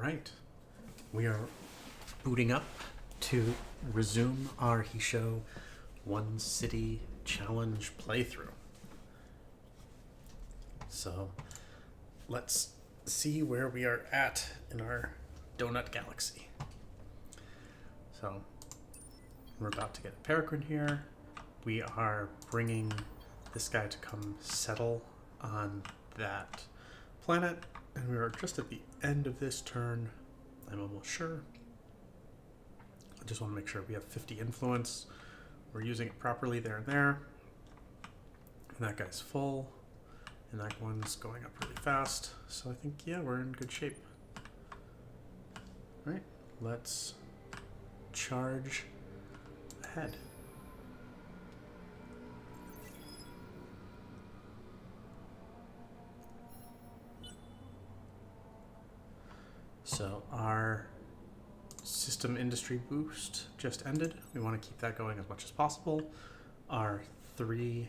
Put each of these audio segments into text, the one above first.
right. We are booting up to resume our Hissho One City Challenge playthrough. So let's see where we are at in our donut galaxy. So we're about to get a peregrine here. We are bringing this guy to come settle on that planet, and we are just at the end of this turn. I'm almost sure. I just want to make sure we have 50 influence. We're using it properly there and there. And that guy's full. And that one's going up really fast. So I think, yeah, we're in good shape. All right, let's charge ahead. So our system industry boost just ended. We want to keep that going as much as possible. Our three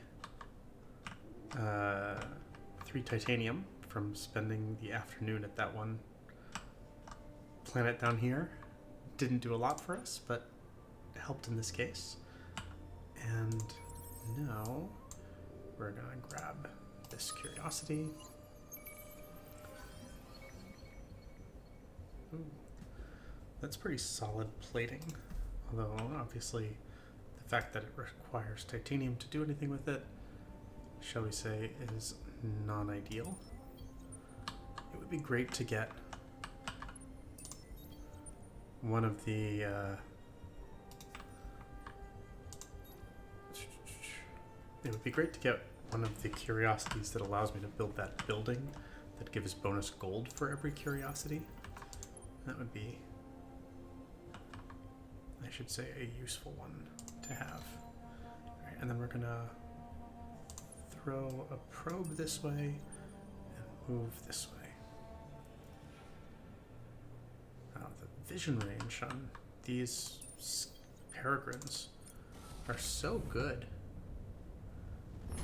titanium from spending the afternoon at that one planet down here didn't do a lot for us, but it helped in this case. And now we're gonna grab this curiosity. Ooh, that's pretty solid plating, although obviously the fact that it requires titanium to do anything with it, shall we say, is non-ideal. It would be great to get one of the curiosities that allows me to build that building that gives bonus gold for every curiosity. That would be, I should say, a useful one to have. All right, and then we're gonna throw a probe this way and move this way. Wow, the vision range on these peregrines are so good.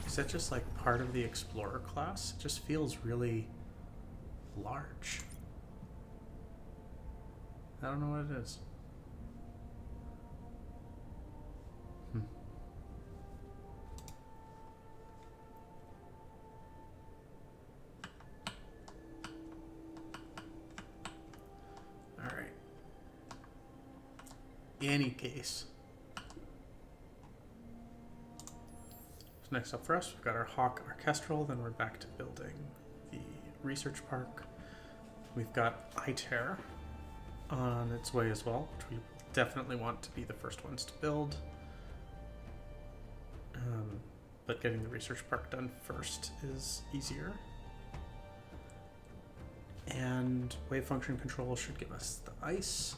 Is that just like part of the explorer class? It just feels really large. I don't know what it is. All right. In any case, so next up for us, we've got our Hawk Orchestral. Then we're back to building the research park. We've got ITER on its way as well, which we definitely want to be the first ones to build. But getting the research park done first is easier. And wave function control should give us the ice.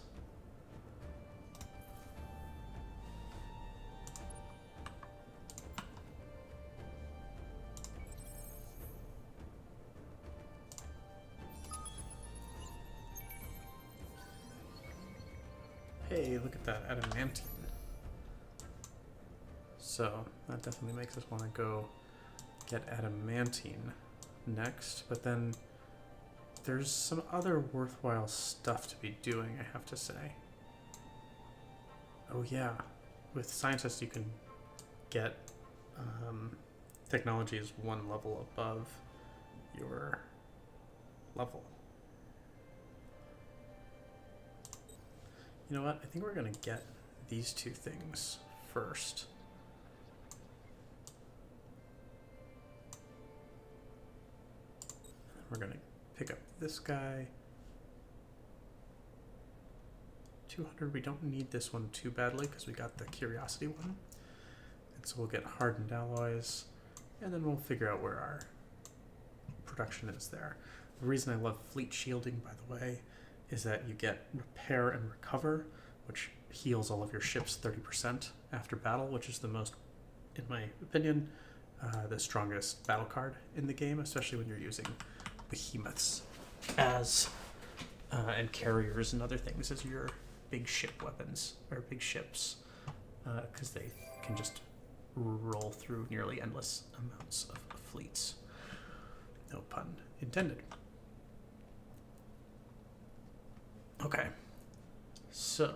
Hey, look at that adamantine. So that definitely makes us want to go get adamantine next, but then there's some other worthwhile stuff to be doing, I have to say. Oh yeah, with scientists you can get technology is one level above your level. You know what? I think we're going to get these two things first. We're going to pick up this guy. 200, we don't need this one too badly because we got the curiosity one. And so we'll get hardened alloys, and then we'll figure out where our production is there. The reason I love fleet shielding, by the way, is that you get repair and recover, which heals all of your ships 30% after battle, which is the most, in my opinion, the strongest battle card in the game, especially when you're using Behemoths as and carriers and other things as your big ship weapons, or big ships, because they can just roll through nearly endless amounts of fleets. No pun intended. So,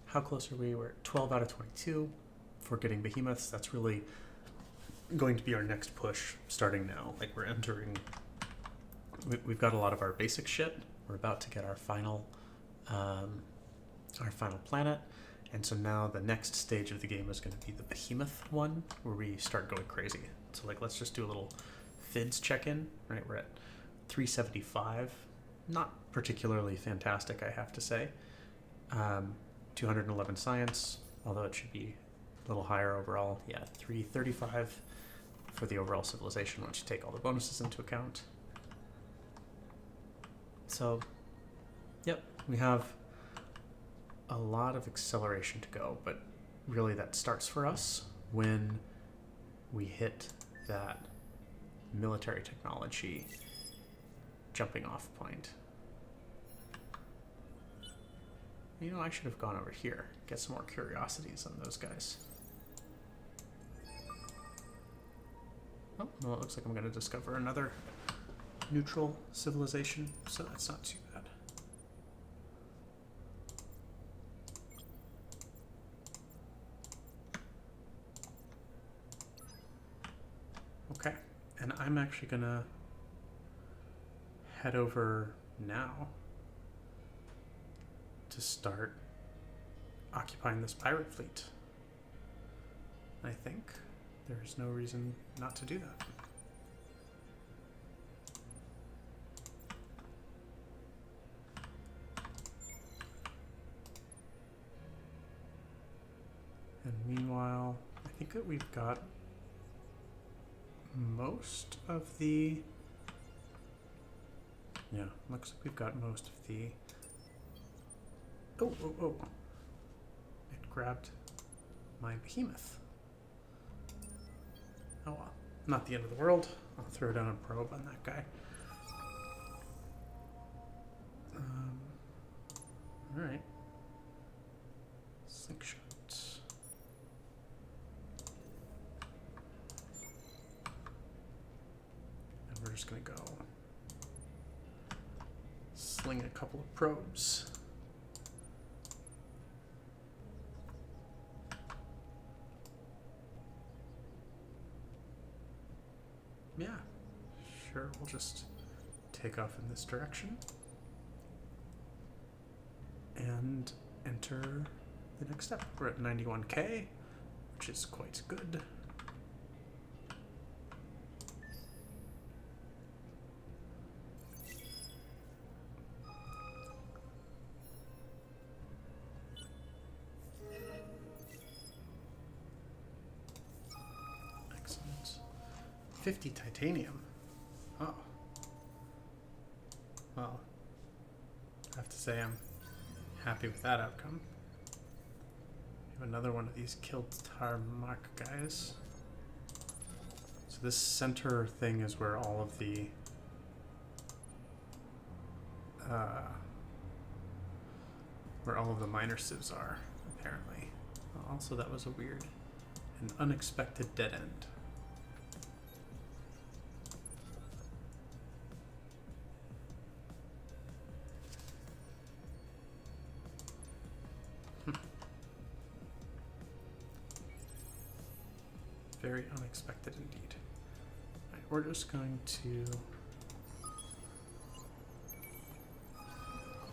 how close are we? We're at 12 out of 22 for getting behemoths. That's really going to be our next push starting now. Like, we're entering... We've got a lot of our basic shit. We're about to get our final planet. And so now the next stage of the game is going to be the behemoth one, where we start going crazy. So, like, let's just do a little FIDS check-in, right? We're at 375. Not particularly fantastic, I have to say. 211 science, although it should be a little higher overall. Yeah, 335 for the overall civilization once you take all the bonuses into account. So, yep, we have a lot of acceleration to go, but really that starts for us when we hit that military technology jumping off point. You know, I should have gone over here, get some more curiosities on those guys. Oh, well, it looks like I'm going to discover another neutral civilization, so that's not too bad. Okay, and I'm actually going to head over now to start occupying this pirate fleet. I think there's no reason not to do that. And meanwhile, I think that we've got most of the... Yeah, looks like we've got most of the... Oh. It grabbed my behemoth. Oh well, not the end of the world. I'll throw down a probe on that guy. Alright. Slingshot. And we're just gonna go sling a couple of probes. Yeah, sure, we'll just take off in this direction and enter the next step. We're at 91k, which is quite good. Excellent. 50 titanium. Oh. Well, I have to say I'm happy with that outcome. We have another one of these Kiltar Mark guys. So this center thing is where all of the minor civs are, apparently. Also, that was an unexpected dead end. Very unexpected indeed. Right, we're just going to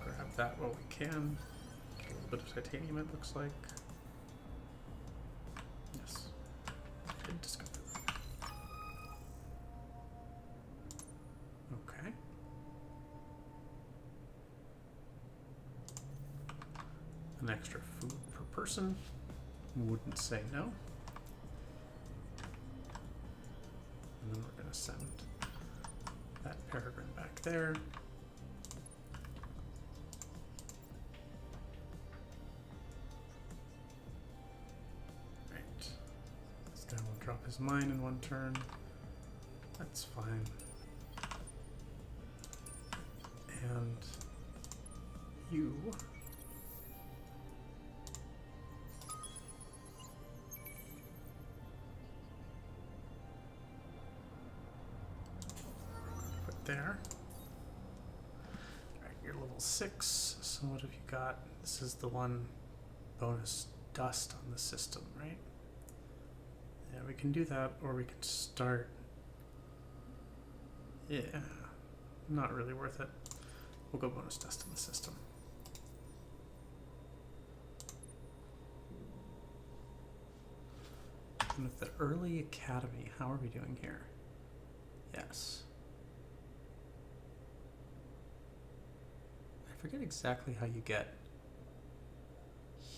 grab that while we can. Get a little bit of titanium, it looks like. Yes, I did discover that. Okay. An extra food per person. Wouldn't say no. And then we're going to send that peregrine back there. Right. This guy will drop his mine in one turn. That's fine. And you... there. Alright, you're level level 6, so what have you got? This is the one bonus dust on the system, right? Yeah, we can do that, or we can start... Yeah, not really worth it. We'll go bonus dust in the system. And with the early academy, how are we doing here? Yes. I forget exactly how you get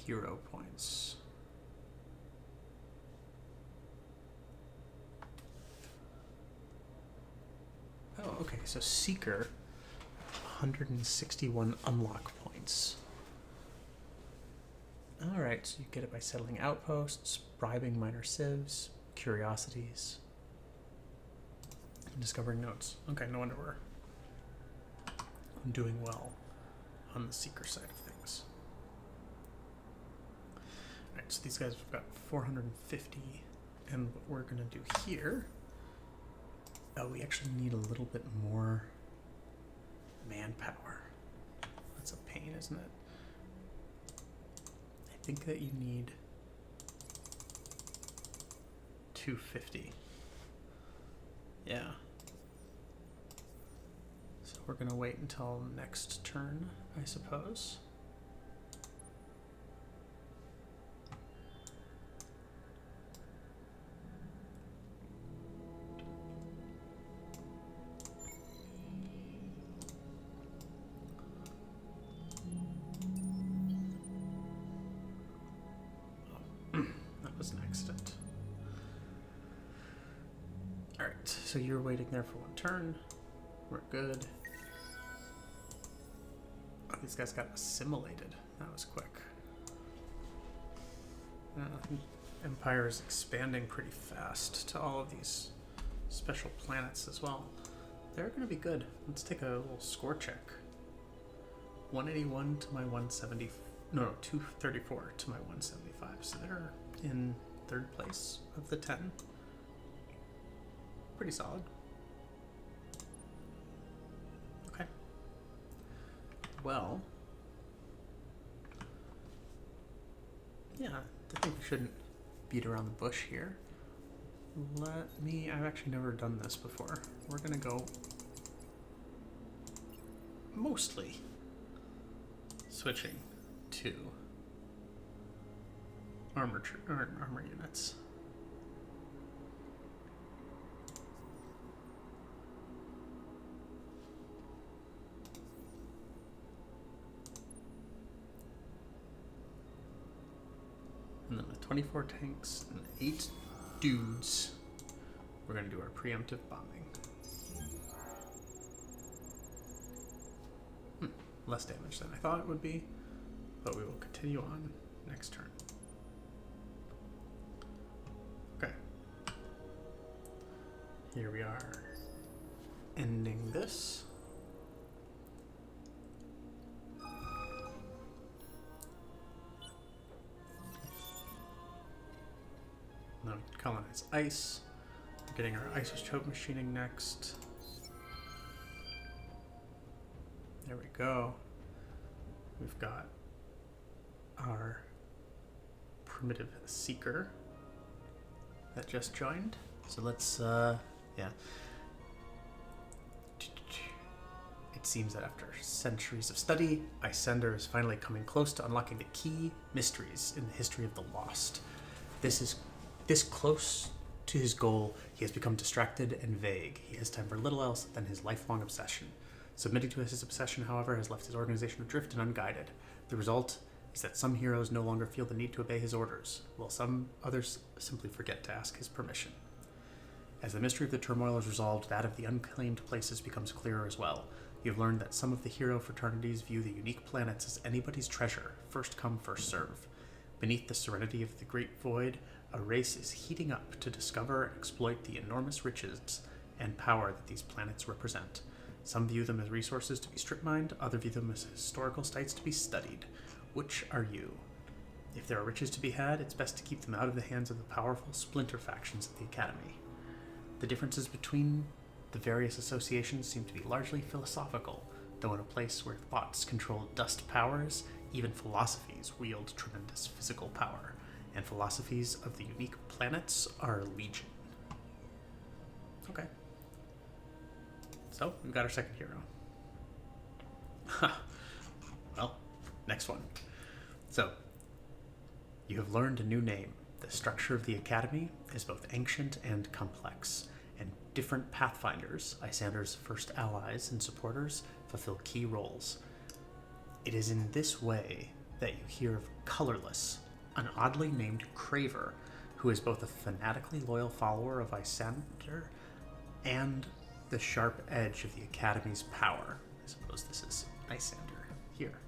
hero points. Oh, okay, so Seeker, 161 unlock points. Alright, so you get it by settling outposts, bribing minor civs, curiosities, and discovering notes. Okay, no wonder we're doing well on the Seeker side of things. Alright, so these guys have got 450, and what we're going to do here... Oh, we actually need a little bit more manpower. That's a pain, isn't it? I think that you need 250. Yeah. So we're gonna wait until next turn, I suppose. So you're waiting there for one turn. We're good. Oh, these guys got assimilated. That was quick. Empire is expanding pretty fast to all of these special planets as well. They're going to be good. Let's take a little score check. 181 to my 170. No, 234 to my 175. So they're in third place of the 10. Pretty solid. Okay. Well, yeah, I think we shouldn't beat around the bush here. I've actually never done this before. We're gonna go mostly switching to armor units. And then with 24 tanks and 8 dudes, we're going to do our preemptive bombing. Less damage than I thought it would be, but we will continue on next turn. Okay. Here we are, ending this. Now we can colonize ice. We're getting our isotope machining next. There we go. We've got our primitive seeker that just joined. So let's, yeah. It seems that after centuries of study, Icender is finally coming close to unlocking the key mysteries in the history of the Lost. This close to his goal, he has become distracted and vague. He has time for little else than his lifelong obsession. Submitting to his obsession, however, has left his organization adrift and unguided. The result is that some heroes no longer feel the need to obey his orders, while some others simply forget to ask his permission. As the mystery of the turmoil is resolved, that of the unclaimed places becomes clearer as well. You have learned that some of the hero fraternities view the unique planets as anybody's treasure, first come, first serve. Beneath the serenity of the Great Void, a race is heating up to discover and exploit the enormous riches and power that these planets represent. Some view them as resources to be strip-mined, others view them as historical sites to be studied. Which are you? If there are riches to be had, it's best to keep them out of the hands of the powerful splinter factions of the Academy. The differences between the various associations seem to be largely philosophical, Though in a place where thoughts control dust powers, even philosophies wield tremendous physical power, and philosophies of the unique planets are legion. Okay. So, we've got our second hero. Well, next one. So, you have learned a new name. The structure of the Academy is both ancient and complex, and different Pathfinders, Isander's first allies and supporters, fulfill key roles. It is in this way that you hear of Colorless, an oddly named Craver, who is both a fanatically loyal follower of Isander and the sharp edge of the Academy's power. I suppose this is Isander here.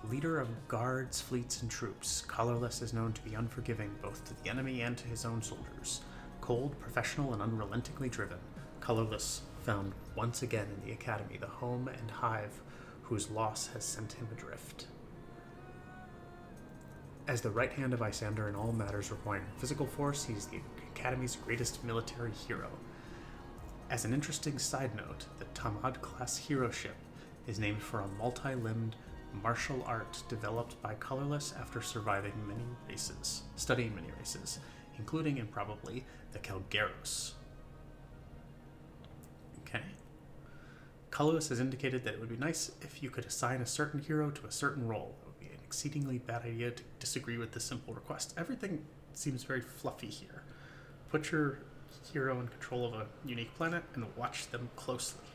Leader of guards, fleets, and troops, Colorless is known to be unforgiving both to the enemy and to his own soldiers. Cold, professional, and unrelentingly driven, Colorless found once again in the Academy the home and hive whose loss has sent him adrift. As the right hand of Isander in all matters requiring physical force, he is the Academy's greatest military hero. As an interesting side note, the Tamad-class hero ship is named for a multi-limbed martial art developed by Colorless after studying many races, including and probably the Kelgeros. Okay. Colorless has indicated that it would be nice if you could assign a certain hero to a certain role. It would be an exceedingly bad idea to disagree with this simple request. Everything seems very fluffy here. Put your hero in control of a unique planet and watch them closely.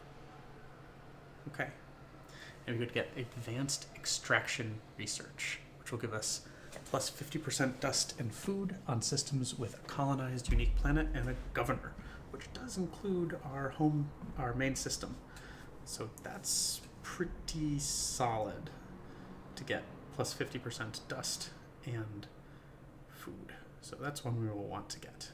Okay. And we could get advanced extraction research, which will give us plus 50% dust and food on systems with a colonized unique planet and a governor, which does include our main system. So that's pretty solid to get plus 50% dust and food. So that's one we will want to get.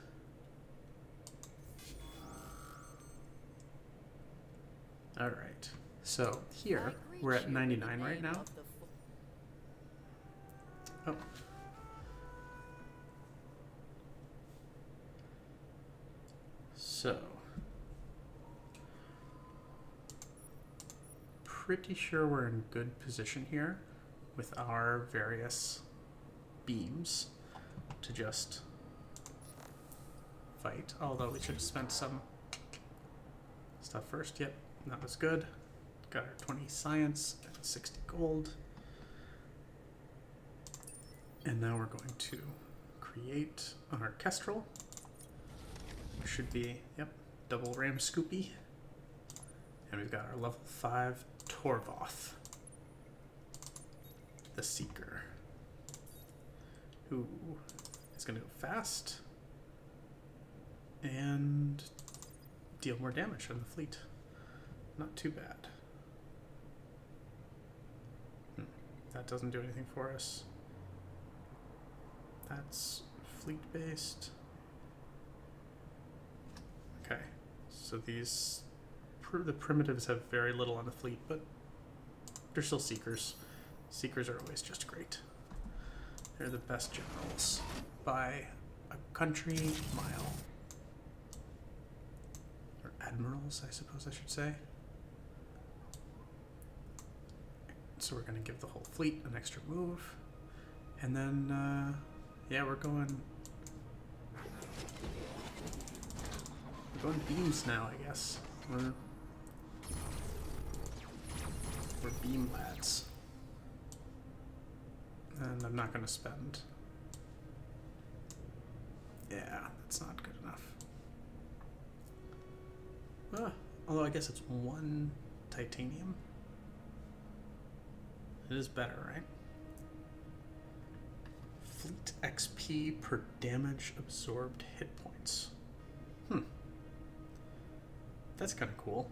All right. So here we're at 99 right now. Oh. So pretty sure we're in good position here with our various beams to just fight. Although we should have spent some stuff first. Yep, that was good. Got our 20 science and 60 gold. And now we're going to create our Kestrel. Which should be, yep, double ram scoopy. And we've got our level 5 Torvoth, the Seeker, who is going to go fast and deal more damage on the fleet. Not too bad. That doesn't do anything for us. That's fleet-based. Okay, so these the primitives have very little on the fleet, but they're still Seekers. Seekers are always just great. They're the best generals by a country mile. Or admirals, I suppose I should say. So we're going to give the whole fleet an extra move. And then, yeah, we're going beams now, I guess. We're beam lads. And I'm not going to spend... Yeah, that's not good enough. Although I guess it's 1 titanium. It is better, right? Fleet XP per damage absorbed hit points. That's kind of cool.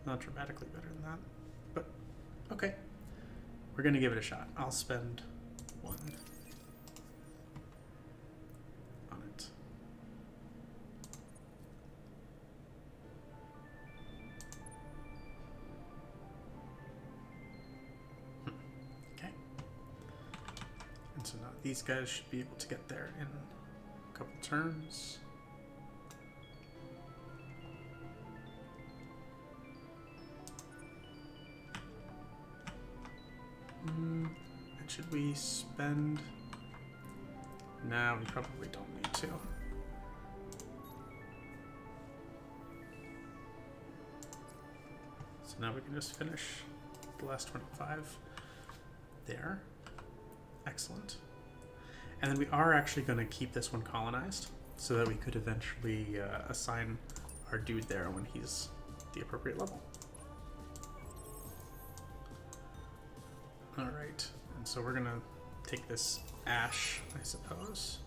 Not dramatically better than that, but okay. We're going to give it a shot. I'll spend 1 on it. Okay. And so now these guys should be able to get there in a couple turns. Should we spend? Nah, we probably don't need to. So now we can just finish the last 25 there. Excellent. And then we are actually going to keep this one colonized so that we could eventually assign our dude there when he's the appropriate level. Alright, and so we're going to take this ash, I suppose.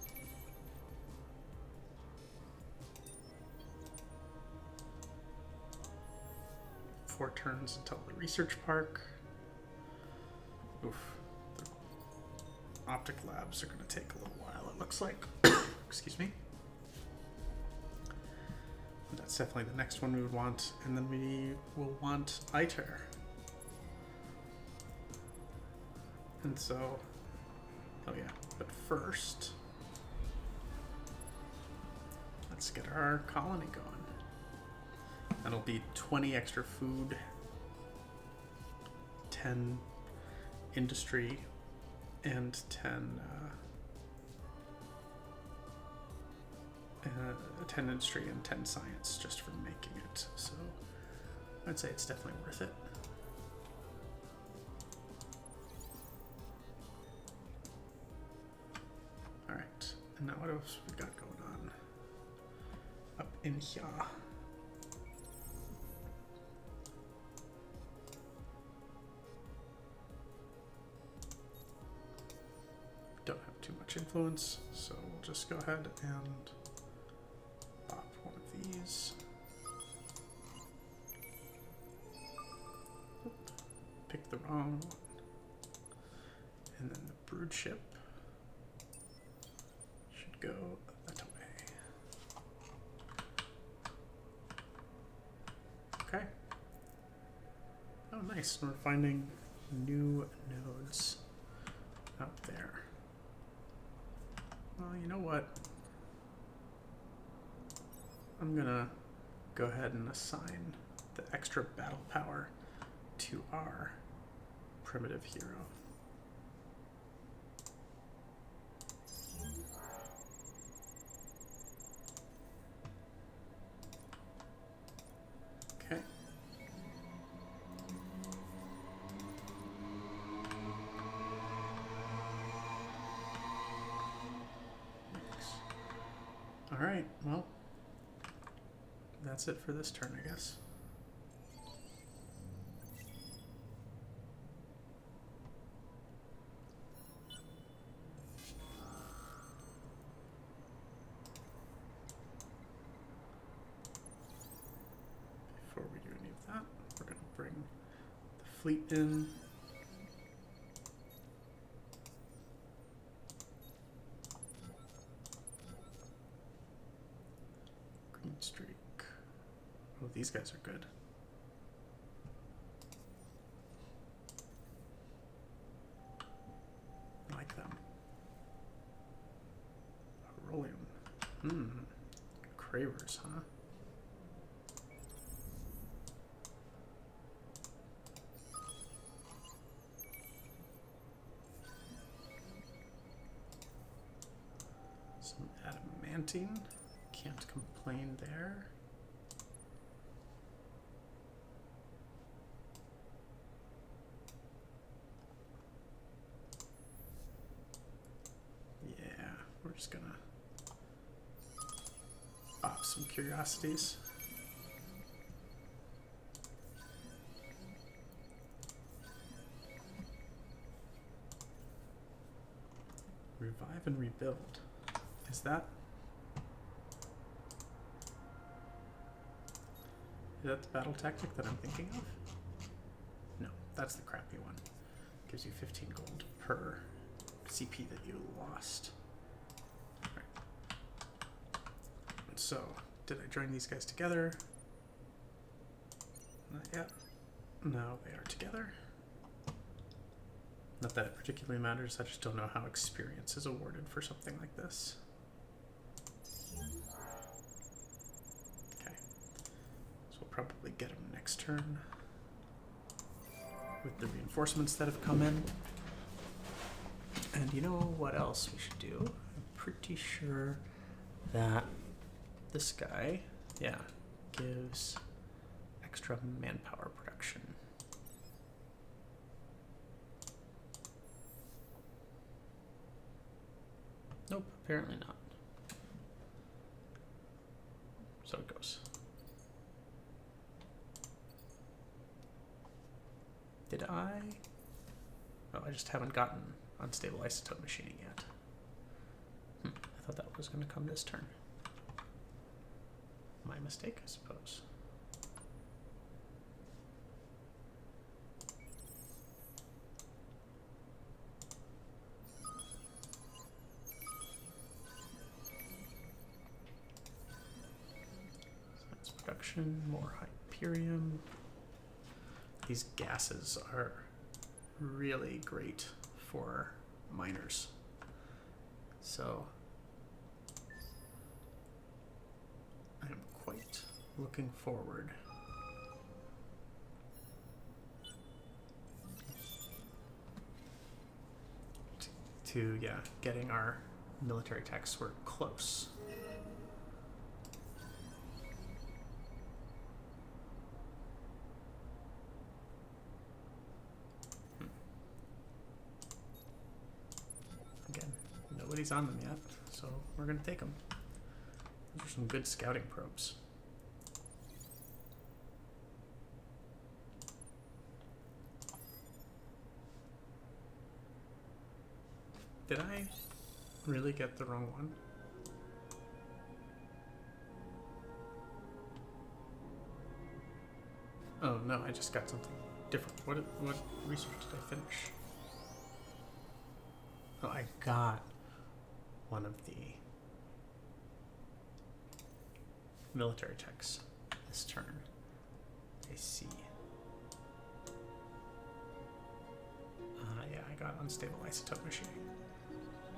Four turns until the research park. Oof. The optic labs are going to take a little while, it looks like. Excuse me. That's definitely the next one we would want. And then we will want ITER. And so, oh yeah, but first, let's get our colony going. That'll be 20 extra food, 10 industry, and 10 industry and 10 science just for making it. So I'd say it's definitely worth it. All right, and now what else we got going on up in here? Don't have too much influence, so we'll just go ahead and pop one of these. Oop, pick the wrong one. And then the brood ship should go that way. Okay. Oh, nice. We're finding new nodes out there. Well, you know what? I'm gonna go ahead and assign the extra battle power to our primitive hero. Okay. All right, well, that's it for this turn, I guess. Before we do any of that, we're going to bring the fleet in. Streak. Oh, these guys are good. I like them. Aurelium. Cravers, huh? Some adamantine. Can't complain there. Yeah, we're just gonna pop some curiosities. Revive and rebuild. Is that? Is that the battle tactic that I'm thinking of? No, that's the crappy one. Gives you 15 gold per CP that you lost. Right. So, did I join these guys together? Not yet. No, they are together. Not that it particularly matters, I just don't know how experience is awarded for something like this. Probably get him next turn with the reinforcements that have come in. And you know what else we should do? I'm pretty sure that this guy, yeah, gives extra manpower production. Nope, apparently not. So it goes. Did I? Oh, I just haven't gotten unstable isotope machining yet. I thought that was going to come this turn. My mistake, I suppose. Science production, more Hyperium. These gases are really great for miners. So I'm quite looking forward to getting our military techs. We're close. Again, nobody's on them yet, so we're gonna take them. Those are some good scouting probes. Did I really get the wrong one? Oh no, I just got something different. What research did I finish? Oh, I got one of the military techs this turn. I see. Yeah, I got unstable isotope machining.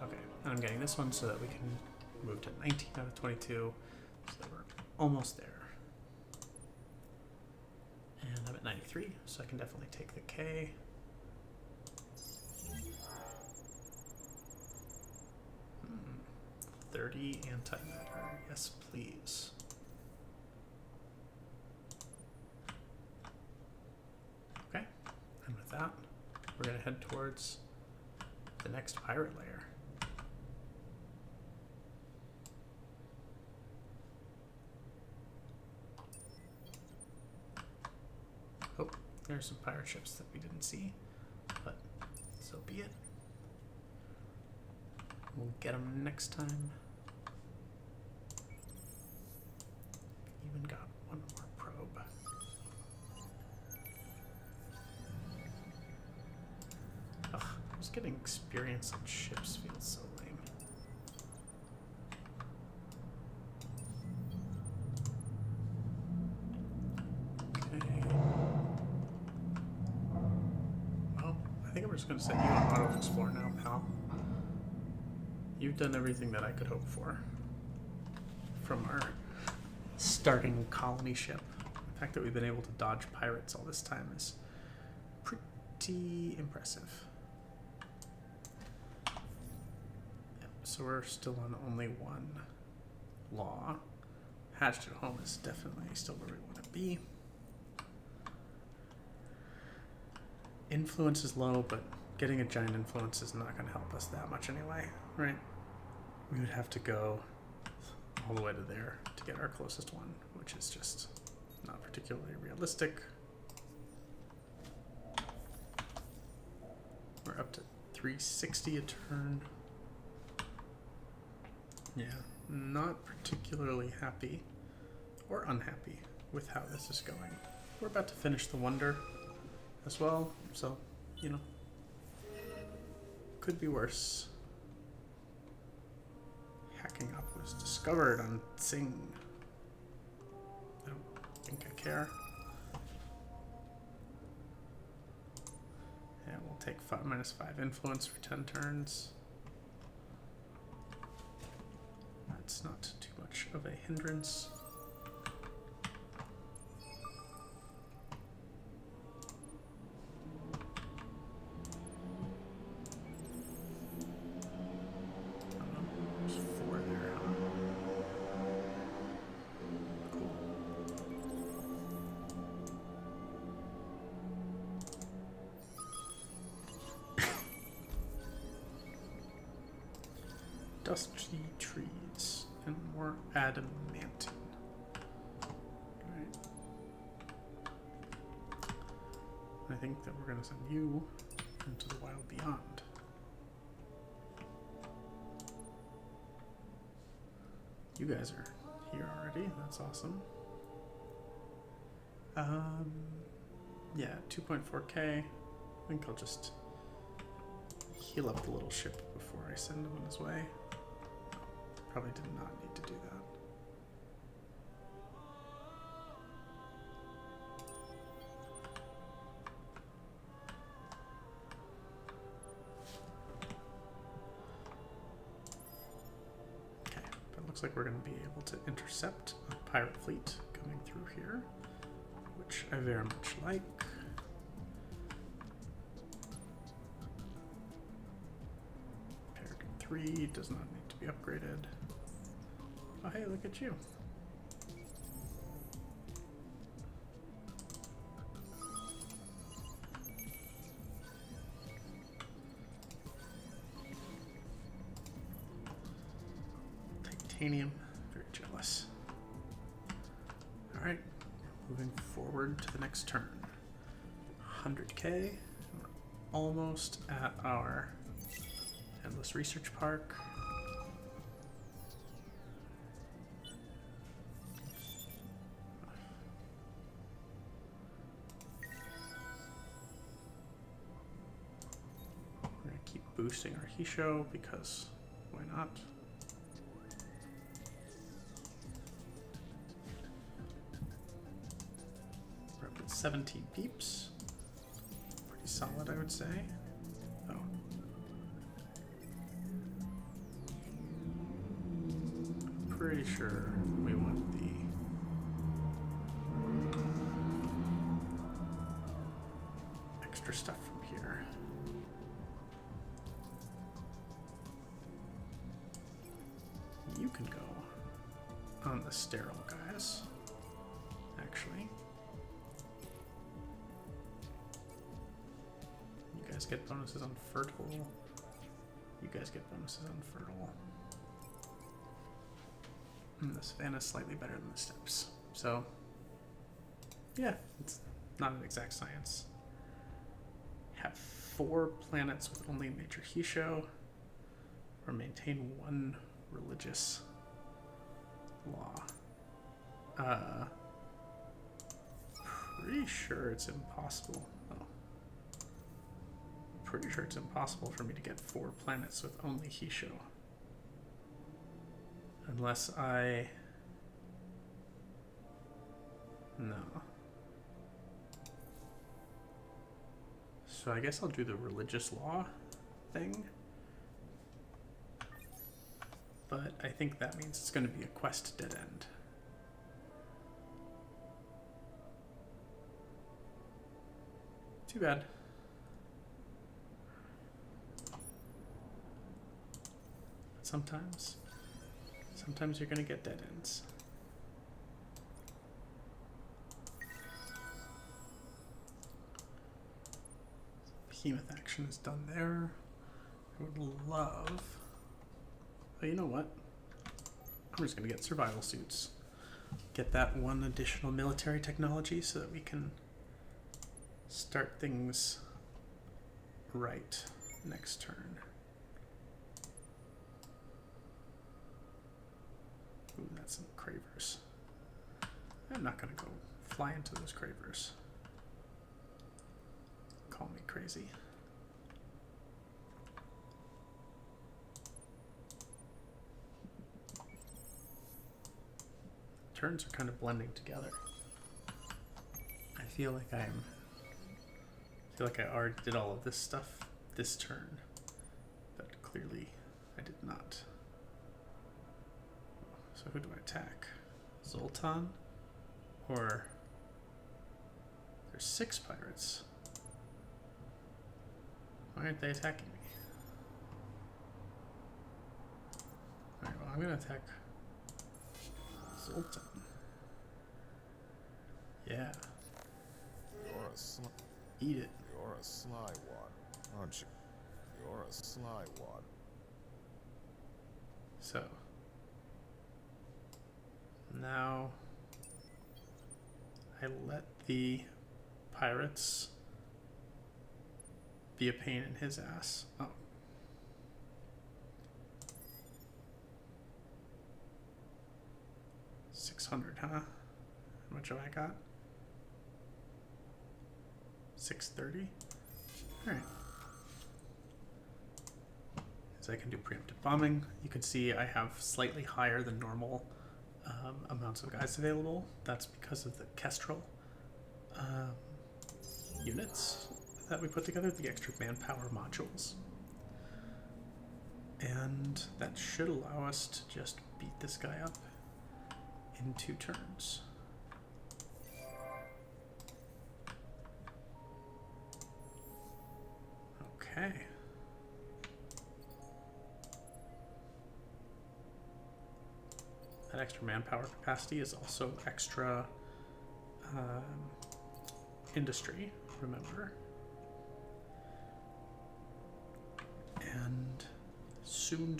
Okay, and I'm getting this one so that we can move to 19 out of 22, so that we're almost there. And I'm at 93, so I can definitely take the K. Hmm. 30 antimatter, yes please. Okay, and with that, we're gonna head towards the next pirate layer. Oh, there's some pirate ships that we didn't see, but so be it. We'll get them next time. Even got one more probe. Ugh, just getting experience on ships feels so lame. Okay. Well, I think I'm just going to set you on auto explore now, pal. You've done everything that I could hope for from our starting colony ship. The fact that we've been able to dodge pirates all this time is pretty impressive. Yep, so we're still on only one law. Hatched at home is definitely still where we want to be. Influence is low, but getting a giant influence is not going to help us that much anyway, right? We would have to go all the way to there to get our closest one, which is just not particularly realistic. We're up to 360 a turn. Yeah, not particularly happy or unhappy with how this is going. We're about to finish the Wonder as well, so, you know, could be worse. Hacking up was discovered on Sing. I don't think I care. Yeah, we'll take -5 influence for 10 turns. That's not too much of a hindrance. dusty trees and more adamantine. Alright. I think that we're going to send you into the wild beyond. You guys are here already. That's awesome. Yeah, 2.4k. I think I'll just heal up the little ship before I send him on his way. Probably did not need to do that. Okay, but it looks like we're going to be able to intercept a pirate fleet coming through here, which I very much like. Paragon 3 does not need to be upgraded. Oh hey, look at you. Titanium, very jealous. Alright, moving forward to the next turn. 100k, we're almost at our endless research park. We're going to keep boosting our Hissho because why not? We're up at 17 peeps. Pretty solid, I would say. Oh. Pretty sure we want the extra stuff from here. You can go on the sterile guys, actually. You guys get bonuses on fertile. You guys get bonuses on fertile. The savannah is slightly better than the steppes. So, yeah, it's not an exact science. Have 4 planets with only major Hissho, or maintain 1 religious law. Pretty sure it's impossible. Oh. Pretty sure it's impossible for me to get 4 planets with only Hissho. Unless I... No. So I guess I'll do the religious law thing. But I think that means it's going to be a quest dead end. Too bad. Sometimes you're going to get dead ends. Behemoth action is done there. I would love... Oh, you know what? I'm just going to get survival suits. Get that 1 additional military technology so that we can start things right next turn. Ooh, that's some cravers. I'm not going to go fly into those cravers. Call me crazy. Turns are kind of blending together. I feel like I already did all of this stuff this turn, but clearly I did not. So who do I attack? Zoltan? Or... There's 6 pirates. Why aren't they attacking me? Alright, well I'm gonna attack Zoltan. Yeah. You're a Eat it. You're a sly one, aren't you? You're a sly one. So now I let the pirates be a pain in his ass. Oh. $600, huh? How much have I got? 630. All right. So I can do preemptive bombing. You can see I have slightly higher than normal amounts of guys available. That's because of the Kestrel units that we put together, the extra manpower modules. And that should allow us to just beat this guy up in 2 turns. Okay. That extra manpower capacity is also extra industry, remember. And soon,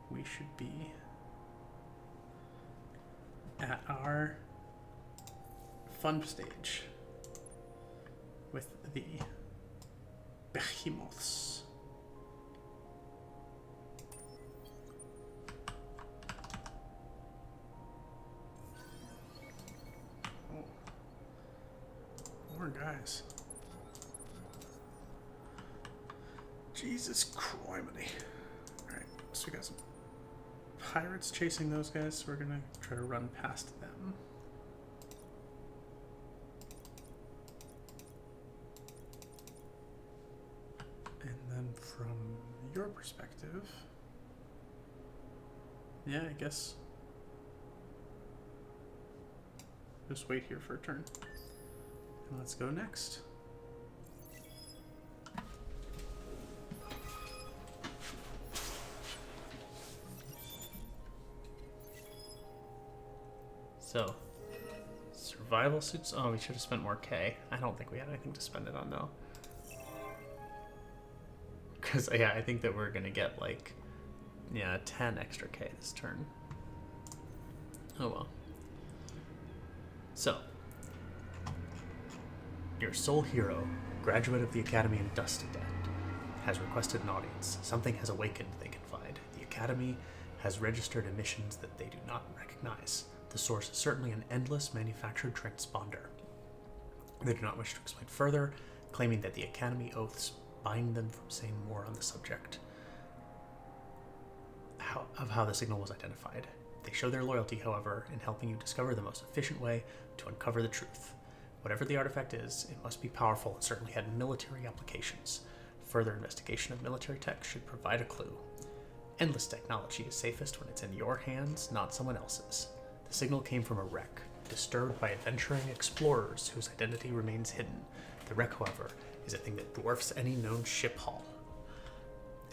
we should be at our fun stage with the Behemoths. Oh. More guys. Jesus criminy. Alright, so we got some pirates chasing those guys, so we're gonna try to run past them. And then from your perspective, yeah, I guess just wait here for a turn. And let's go next. So, survival suits. Oh, we should have spent more K. I don't think we had anything to spend it on, though. Because, yeah, I think that we're going to get, like, 10 extra K this turn. Oh, well. So, your sole hero, graduate of the Academy and Dusted End, has requested an audience. Something has awakened, they confide. The Academy has registered emissions that they do not recognize. The source is certainly an endless manufactured transponder. They do not wish to explain further, claiming that the Academy oaths bind them from saying more on the subject of how the signal was identified. They show their loyalty, however, in helping you discover the most efficient way to uncover the truth. Whatever the artifact is, it must be powerful and certainly had military applications. Further investigation of military tech should provide a clue. Endless technology is safest when it's in your hands, not someone else's. The signal came from a wreck, disturbed by adventuring explorers whose identity remains hidden. The wreck, however, is a thing that dwarfs any known ship hull,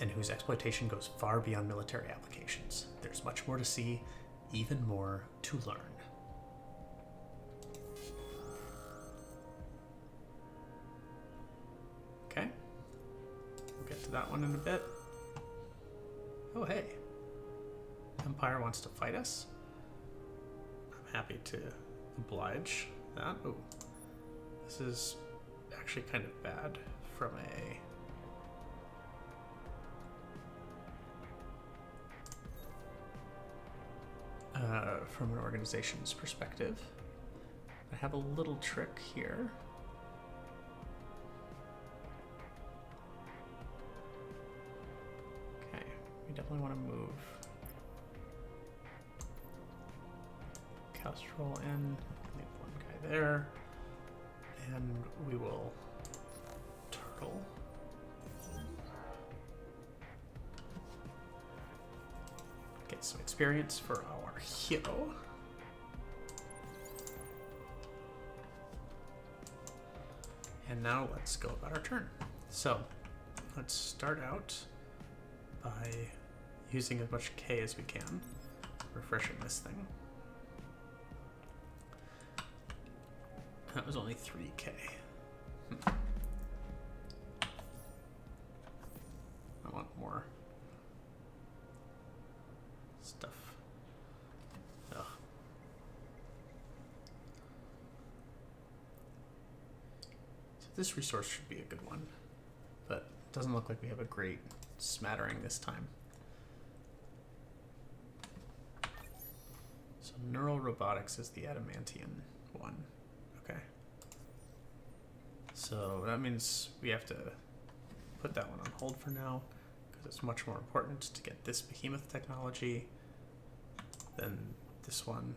and whose exploitation goes far beyond military applications. There's much more to see, even more to learn. Okay. We'll get to that one in a bit. Oh, hey. Empire wants to fight us. I'm happy to oblige that. Oh, this is actually kind of bad from an organization's perspective. I have a little trick here. Okay, we definitely want to move Kestrel in, leave one guy there, and we will turtle. Get some experience for our hero. And now let's go about our turn. So let's start out by using as much K as we can, refreshing this thing. That was only 3K. I want more. This resource should be a good one, but it doesn't look like we have a great smattering this time. So neural robotics is the adamantium one. Okay. So that means we have to put that one on hold for now, because it's much more important to get this Behemoth technology than this one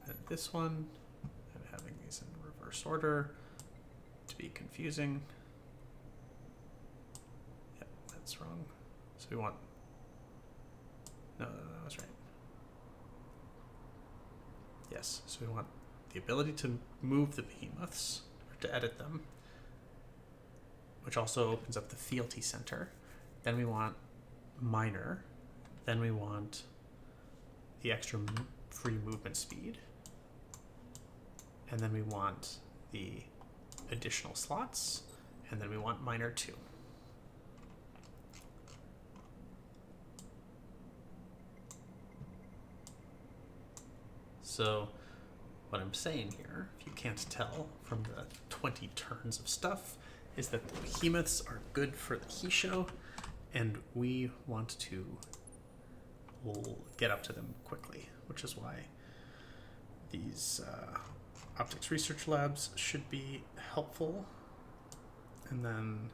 and this one, and having these in reverse order to be confusing. Yep, that's wrong. So we want, no, that's right. Yes, so we want the ability to move the behemoths, or to edit them, which also opens up the fealty center. Then we want minor. Then we want the extra free movement speed. And then we want the additional slots. And then we want minor 2. So what I'm saying here, if you can't tell from the 20 turns of stuff, is that the behemoths are good for the Hissho, and we want to get up to them quickly, which is why these optics research labs should be helpful. And then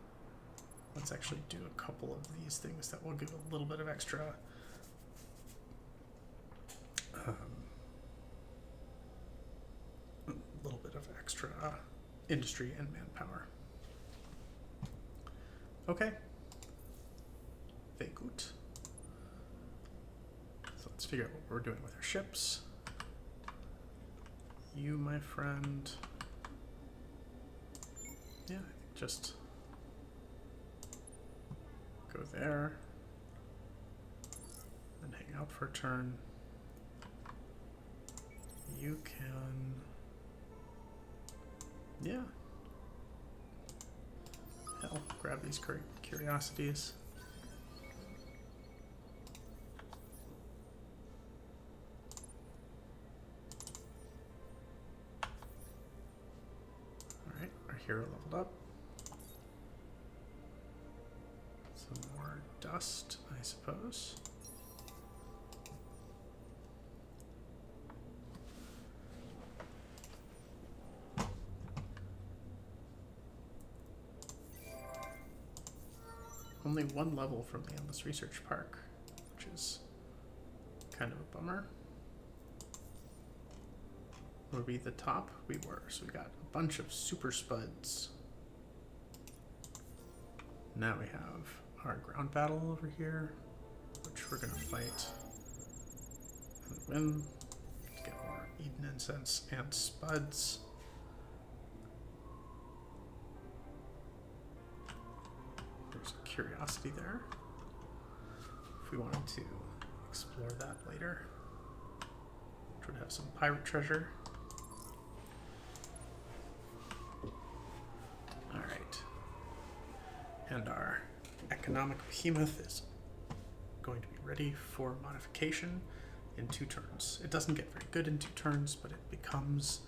let's actually do a couple of these things that will give a little bit of extra industry and manpower. Okay. Very good. So let's figure out what we're doing with our ships. You, my friend. Yeah, just go there and hang out for a turn. You can, yeah. Hell, grab these curiosities. Alright, our hero leveled up. Some more dust, I suppose. Only one level from the Endless Research Park, which is kind of a bummer. Were we the top? We were. So we got a bunch of super spuds. Now we have our ground battle over here, which we're going to fight and win to get more Eden Incense and spuds. There's a curiosity there if we wanted to explore that later, which would have some pirate treasure. Alright, and our economic behemoth is going to be ready for modification in 2 turns. It doesn't get very good in 2 turns, but it becomes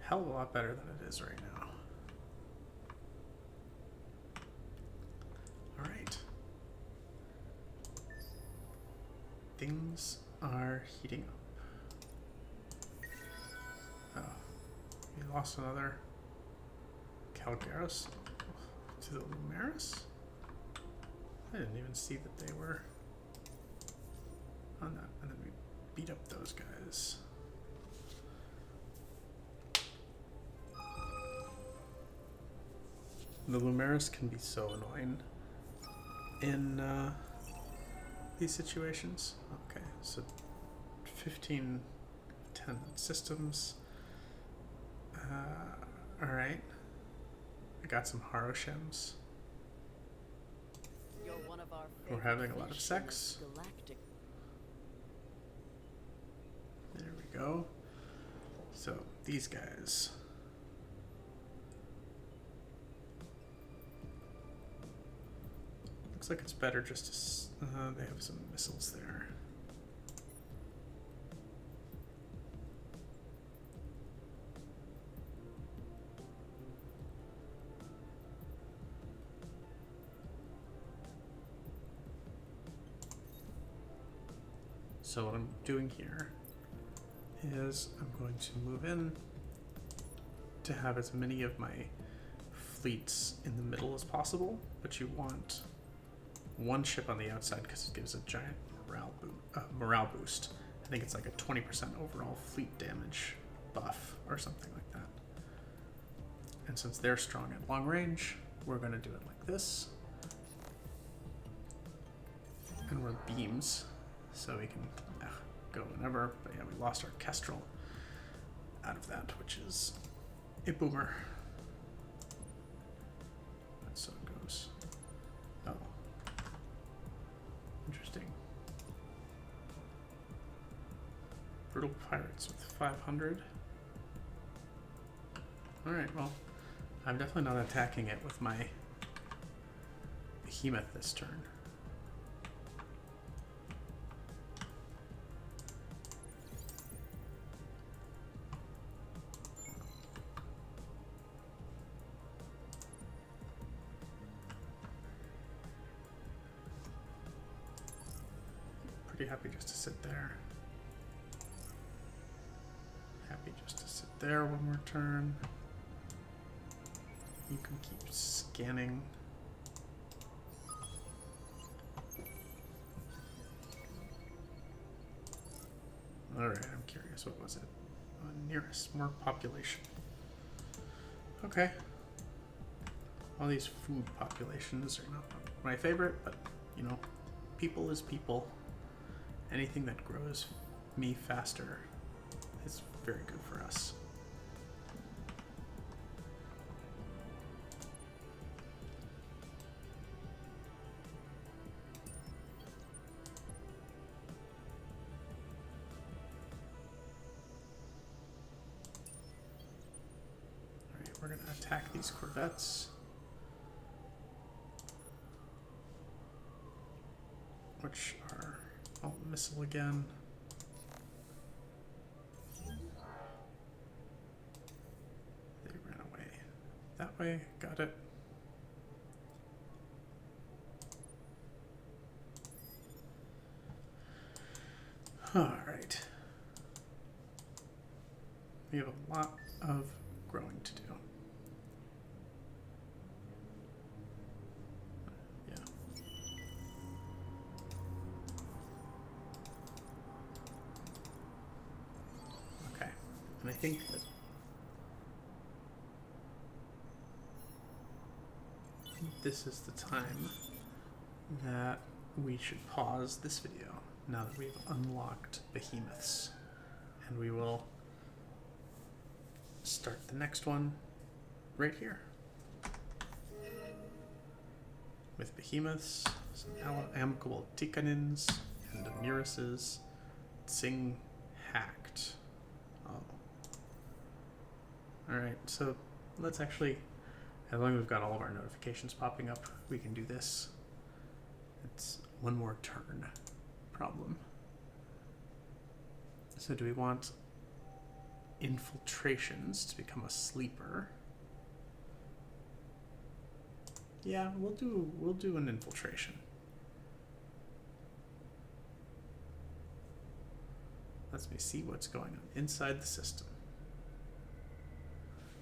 a hell of a lot better than it is right now. Alright. Things are heating up. Oh, we lost another Calgaros to the Lumaris? I didn't even see that they were on that. And then we beat up those guys. The Lumaris can be so annoying in these situations. Okay, so 15, 10 systems. Alright. I got some Haroshims. We're having a lot of sex. There we go. So these guys. Looks like it's better just to, they have some missiles there. So what I'm doing here is I'm going to move in to have as many of my fleets in the middle as possible, but you want one ship on the outside because it gives a giant morale boost. I think it's like a 20% overall fleet damage buff or something like that. And since they're strong at long range, we're going to do it like this. And we're beams, so we can go whenever. But yeah, we lost our Kestrel out of that, which is a boomer. That's so it goes. Oh. Interesting. Brutal Pirates with 500. Alright, well, I'm definitely not attacking it with my Behemoth this turn. Pretty happy just to sit there. Happy just to sit there one more turn. You can keep scanning. Alright, I'm curious. What was it? Nearest. More population. Okay. All these food populations are not my favorite, but, you know, people is people. Anything that grows me faster is very good for us. Alright, we're going to attack these corvettes, which are all missile again. They ran away that way. Got it. All right. We have a lot of growing to do. And I think this is the time that we should pause this video now that we've unlocked behemoths, and we will start the next one right here with behemoths, some amicable Tikkanins and Amiruses. Tsing hacked. Oh. Alright, so let's actually, as long as we've got all of our notifications popping up, we can do this. It's one more turn problem. So do we want infiltrations to become a sleeper? Yeah, we'll do an infiltration. Let me see what's going on inside the system.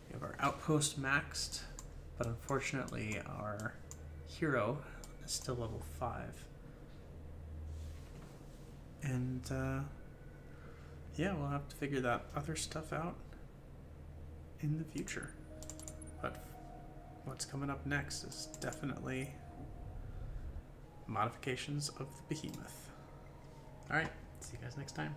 We have our outpost maxed, but unfortunately our hero is still level 5. And yeah, we'll have to figure that other stuff out in the future. But what's coming up next is definitely modifications of the behemoth. Alright, see you guys next time.